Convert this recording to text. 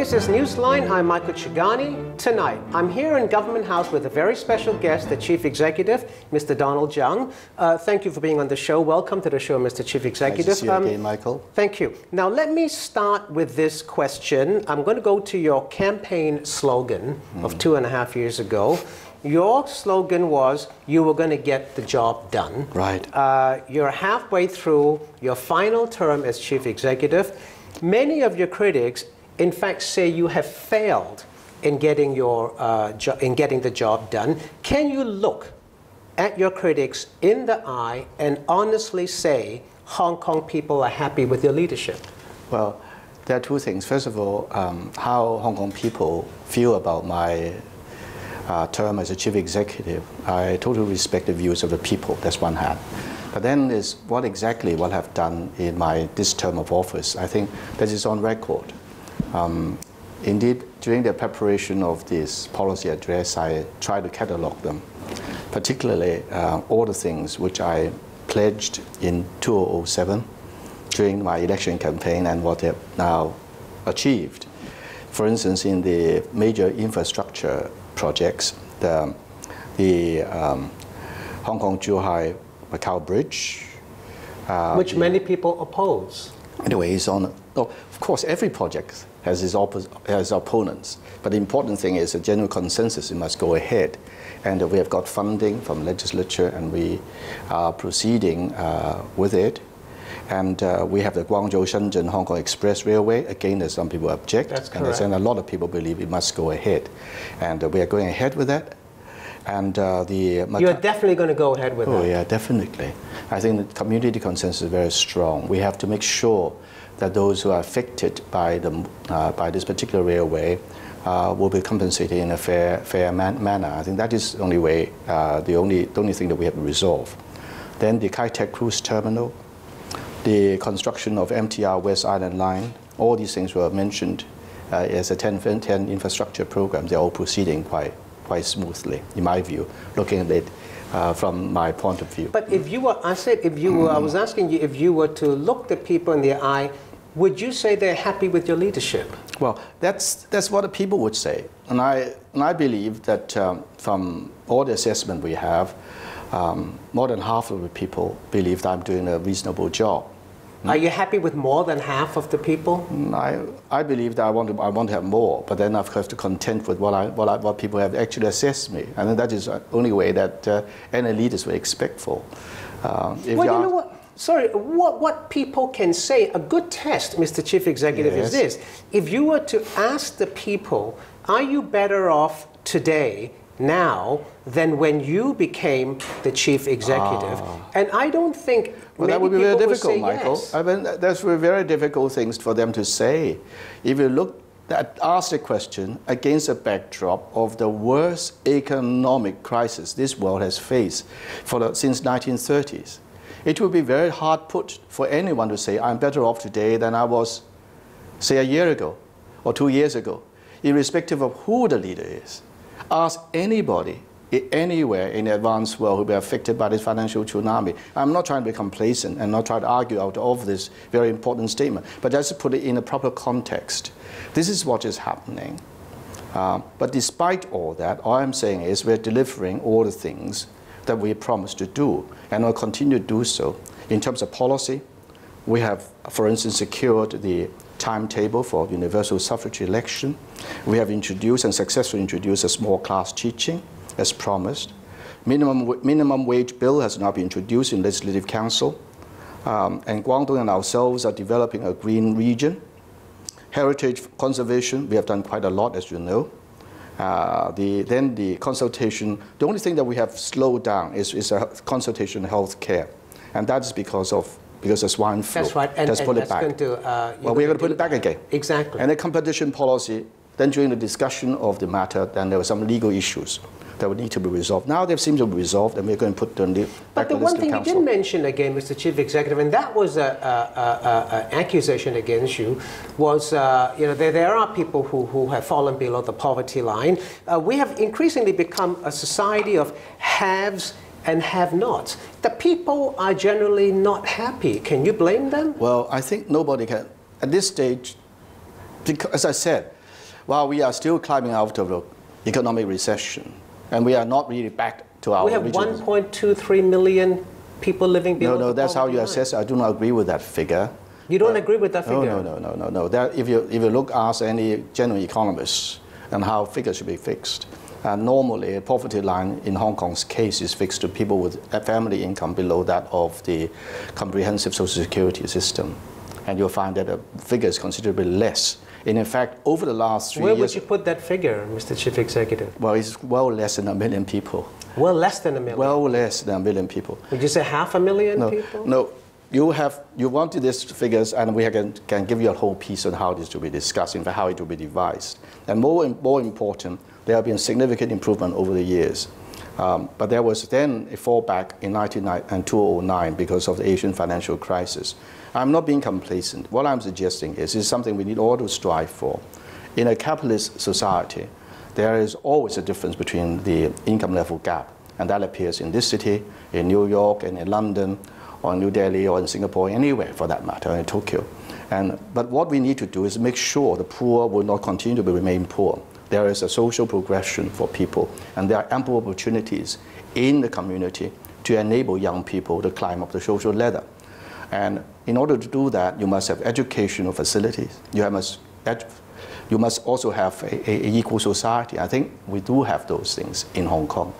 This is Newsline. I'm Michael Chigani. Tonight, I'm here in Government House with a very special guest, the Chief Executive, Mr. Donald Tsang. Thank you for being on the show. Welcome to the show, Mr. Chief Executive. Nice to see you again, Michael. Thank you. Now, let me start with this question. I'm going to go to your campaign slogan of 2.5 years ago. Your slogan was, you were going to get the job done. Right. You're halfway through your final term as Chief Executive. Many of your critics, in fact, say you have failed in getting the job done. Can you look at your critics in the eye and honestly say Hong Kong people are happy with your leadership? Well, there are two things. First of all, how Hong Kong people feel about my term as a Chief Executive. I totally respect the views of the people. That's one hand. But then is what I've done in this term of office. I think that is on record. Indeed, during the preparation of this policy address, I tried to catalog them, particularly all the things which I pledged in 2007 during my election campaign and what they have now achieved. For instance, in the major infrastructure projects, the Hong Kong-Zhuhai-Macau Bridge. Which many people oppose. Anyway, of course, every project has its opponents, but the important thing is a general consensus. It must go ahead, and we have got funding from legislature, and we are proceeding with it. And we have the Guangzhou-Shenzhen Hong Kong Express Railway. Again, there's some people object, That's correct. And a lot of people believe it must go ahead, and we are going ahead with that. And you're definitely going to go ahead with that. Oh yeah, definitely. I think the community consensus is very strong. We have to make sure that those who are affected by this particular railway will be compensated in a fair manner. I think that is the only way, the only thing that we have to resolve. Then the Kai Tak Cruise Terminal, the construction of MTR West Island Line, all these things were mentioned as a 10 infrastructure program. They're all proceeding quite smoothly, in my view, looking at it from my point of view. But if you were, I was asking you, if you were to look the people in the eye, would you say they're happy with your leadership? Well, that's what the people would say. And I believe that from all the assessment we have, more than half of the people believe that I'm doing a reasonable job. Are you happy with more than half of the people? I believe that I want to have more, but then I have to contend with what people have actually assessed me, and that is the only way that any leaders would expect for. Well, you know what? Sorry, what people can say, a good test, Mr. Chief Executive, Yes. is this. If you were to ask the people, are you better off today, now, than when you became the Chief Executive? And I don't think well, that would be very difficult, Michael. Yes. I mean, that's very difficult things for them to say. If you ask the question against a backdrop of the worst economic crisis this world has faced since 1930s, it would be very hard put for anyone to say, I'm better off today than I was, say, a year ago or 2 years ago, irrespective of who the leader is. Ask anybody anywhere in the advanced world who will be affected by this financial tsunami. I'm not trying to be complacent and not trying to argue out of this very important statement, but just to put it in a proper context. This is what is happening. But despite all that, all I'm saying is we're delivering all the things that we promised to do, and we'll continue to do so. In terms of policy, we have, for instance, secured the timetable for universal suffrage election. We have introduced and successfully introduced a small class teaching, as promised. Minimum wage bill has now been introduced in Legislative Council. And Guangdong and ourselves are developing a green region. Heritage conservation, we have done quite a lot, as you know. Then the consultation, the only thing that we have slowed down is a consultation on health care. And that's because of swine flu. That's right. And put it that's back. going to, well, we're going to put it back again. Exactly. And the competition policy, then during the discussion of the matter, then there were some legal issues that would need to be resolved. Now they seem to be resolved, and we're going to put them back to the Council. But the one thing you didn't mention again, Mr. Chief Executive, and that was an accusation against you, was there are people who have fallen below the poverty line. We have increasingly become a society of haves and have-nots. The people are generally not happy. Can you blame them? Well, I think nobody can. At this stage, because, as I said, Well, we are still climbing out of the economic recession, and we are not really back to our We have original. 1.23 million people living below No, that's how poverty you line. assess. I do not agree with that figure. You don't agree with that figure? No. If you ask any genuine economists and how figures should be fixed, normally a poverty line in Hong Kong's case is fixed to people with a family income below that of the comprehensive social security system. And you'll find that the figure is considerably less. And in fact, over the last 3 years... Where would you put that figure, Mr. Chief Executive? Well, it's well less than 1 million people. Well less than 1 million? Well less than 1 million people. Would you say 500,000 people? No. You wanted these figures, and we can give you a whole piece on how this will be discussed, in fact, how it will be devised. And more important, there have been significant improvement over the years. But there was then a fallback in 2009 because of the Asian financial crisis. I'm not being complacent. What I'm suggesting is something we need all to strive for. In a capitalist society, there is always a difference between the income level gap, and that appears in this city, in New York, and in London, or New Delhi, or in Singapore, anywhere for that matter, in Tokyo. But what we need to do is make sure the poor will not continue to remain poor. There is a social progression for people, and there are ample opportunities in the community to enable young people to climb up the social ladder. And in order to do that, you must have educational facilities. You must also have an equal society. I think we do have those things in Hong Kong.